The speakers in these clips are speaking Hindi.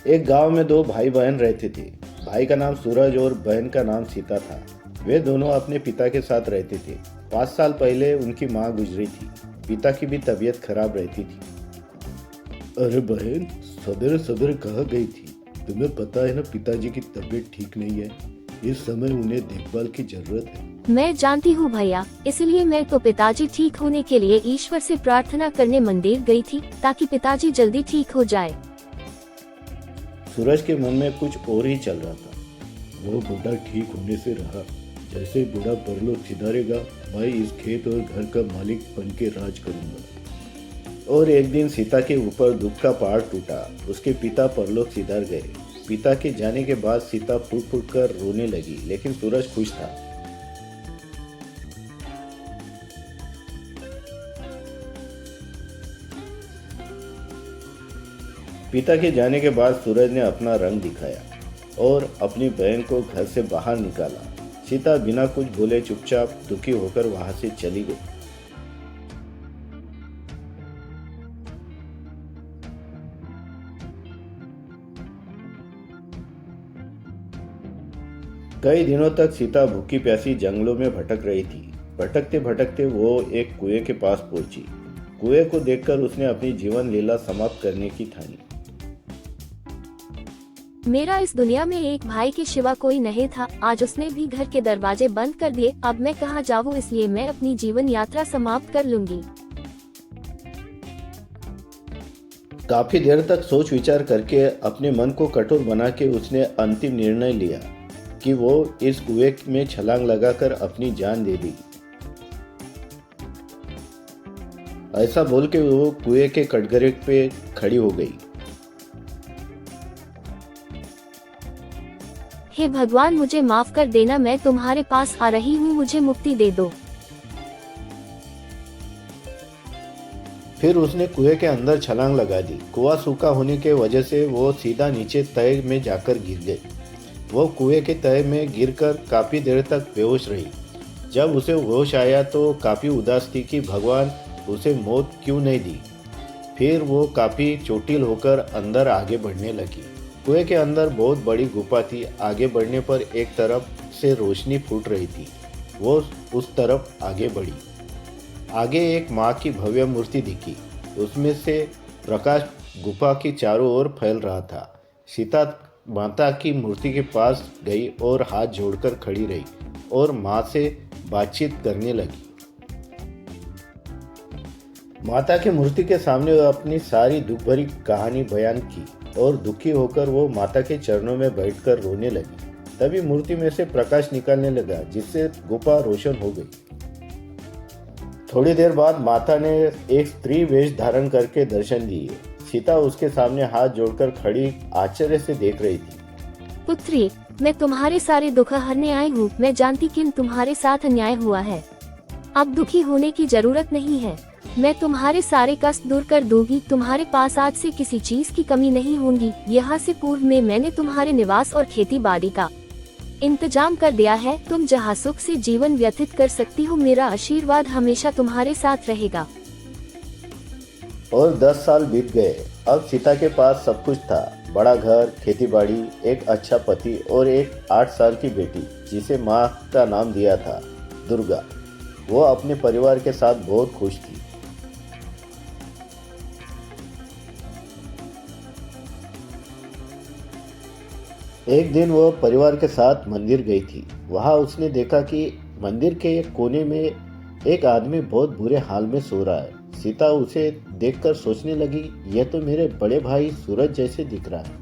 एक गांव में दो भाई बहन रहते थे। भाई का नाम सूरज और बहन का नाम सीता था। वे दोनों अपने पिता के साथ रहते थे। 5 साल पहले उनकी माँ गुजरी थी। पिता की भी तबीयत खराब रहती थी। अरे बहन, सवेरे सवेरे कहाँ गई थी? तुम्हें पता है ना, पिताजी की तबीयत ठीक नहीं है। इस समय उन्हें देखभाल की जरूरत है। मैं जानती हूँ भैया, इसलिए मैं तो पिताजी ठीक होने के लिए ईश्वर से प्रार्थना करने मंदिर गई थी ताकि पिताजी जल्दी ठीक हो जाए। सूरज के मन में कुछ और ही चल रहा था। वो बूढ़ा ठीक होने से रहा। जैसे बूढ़ा परलोक सिधारेगा, मैं इस खेत और घर का मालिक बन के राज करूंगा। और एक दिन सीता के ऊपर दुख का पहाड़ टूटा। उसके पिता परलोक सिधार गए। पिता के जाने के बाद सीता फूट फूट कर रोने लगी, लेकिन सूरज खुश था। पिता के जाने के बाद सूरज ने अपना रंग दिखाया और अपनी बहन को घर से बाहर निकाला। सीता बिना कुछ बोले चुपचाप दुखी होकर वहां से चली गई। कई दिनों तक सीता भूखी प्यासी जंगलों में भटक रही थी। भटकते भटकते वो एक कुएं के पास पहुंची। कुएं को देखकर उसने अपनी जीवन लीला समाप्त करने की ठानी। मेरा इस दुनिया में एक भाई के सिवा कोई नहीं था। आज उसने भी घर के दरवाजे बंद कर दिए। अब मैं कहाँ जाऊँ, इसलिए मैं अपनी जीवन यात्रा समाप्त कर लूंगी। काफी देर तक सोच विचार करके अपने मन को कठोर बना के उसने अंतिम निर्णय लिया कि वो इस कुएं में छलांग लगाकर अपनी जान दे दी। ऐसा बोल के वो कुएं के कटघरे पे खड़ी हो गई। हे भगवान, मुझे माफ कर देना, मैं तुम्हारे पास आ रही हूँ, मुझे मुक्ति दे दो। फिर उसने कुएं के अंदर छलांग लगा दी। कुआं सूखा होने के वजह से वो सीधा नीचे तय में जाकर गिर गई। वो कुएं के तय में गिरकर काफी देर तक बेहोश रही। जब उसे होश आया तो काफी उदास थी कि भगवान उसे मौत क्यों नहीं दी। फिर वो काफी चोटिल होकर अंदर आगे बढ़ने लगी। कुएं के अंदर बहुत बड़ी गुफा थी। आगे बढ़ने पर एक तरफ से रोशनी फूट रही थी। वो उस तरफ आगे बढ़ी। आगे एक माँ की भव्य मूर्ति दिखी। उसमें से प्रकाश गुफा की चारों ओर फैल रहा था। सीता माता की मूर्ति के पास गई और हाथ जोड़कर खड़ी रही और माँ से बातचीत करने लगी। माता की मूर्ति के सामने वो अपनी सारी दुख भरी कहानी बयान की और दुखी होकर वो माता के चरणों में बैठकर रोने लगी। तभी मूर्ति में से प्रकाश निकलने लगा, जिससे गुफा रोशन हो गई। थोड़ी देर बाद माता ने एक स्त्री वेश धारण करके दर्शन दिए। सीता उसके सामने हाथ जोड़कर खड़ी आश्चर्य से देख रही थी। पुत्री, मैं तुम्हारे सारे दुख हरने आई हूँ। मैं जानती कि तुम्हारे साथ अन्याय हुआ है। अब दुखी होने की जरूरत नहीं है। मैं तुम्हारे सारे कष्ट दूर कर दूंगी। तुम्हारे पास आज से किसी चीज की कमी नहीं होगी। यहाँ से पूर्व में मैंने तुम्हारे निवास और खेती बाड़ी का इंतजाम कर दिया है। तुम जहाँ सुख से जीवन व्यतीत कर सकती हो। मेरा आशीर्वाद हमेशा तुम्हारे साथ रहेगा। और 10 साल बीत गए। अब सीता के पास सब कुछ था। बड़ा घर, खेती बाड़ी, एक अच्छा पति और एक 8 साल की बेटी, जिसे माँ का नाम दिया था दुर्गा। वो अपने परिवार के साथ बहुत खुश थी। एक दिन वो परिवार के साथ मंदिर गई थी। वहां उसने देखा कि मंदिर के एक कोने में एक आदमी बहुत बुरे हाल में सो रहा है। सीता उसे देखकर सोचने लगी, यह तो मेरे बड़े भाई सूरज जैसे दिख रहा है।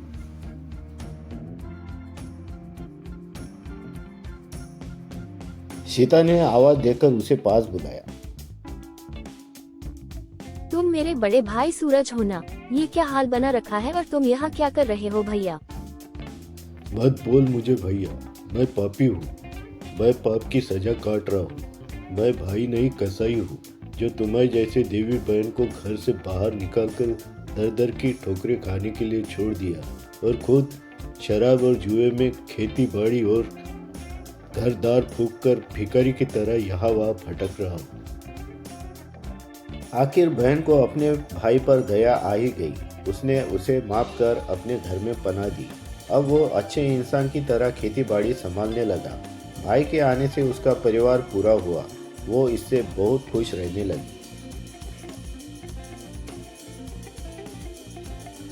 सीता ने आवाज देकर उसे पास बुलाया। तुम मेरे बड़े भाई सूरज हो ना? ये क्या हाल बना रखा है और तुम यहाँ क्या कर रहे हो भैया? मत बोल मुझे भैया, मैं पापी हूँ। मैं पाप की सजा काट रहा हूँ। मैं भाई नहीं, कसाई हूँ, जो तुम्हारे जैसे देवी बहन को घर से बाहर निकालकर दर दर की ठोकरें खाने के लिए छोड़ दिया और खुद शराब और जुए में खेती बाड़ी और घर दार फूंक कर भिखारी की तरह यहाँ वहाँ भटक रहा हूँ। आखिर बहन को अपने भाई पर दया आ ही गई। उसने उसे माफ कर अपने घर में पनाह दी। अब वो अच्छे इंसान की तरह खेती बाड़ी संभालने लगा। भाई के आने से उसका परिवार पूरा हुआ। वो इससे बहुत खुश रहने लगी।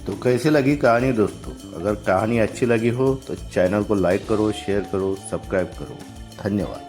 तो कैसी लगी कहानी दोस्तों? अगर कहानी अच्छी लगी हो तो चैनल को लाइक करो, शेयर करो, सब्सक्राइब करो। धन्यवाद।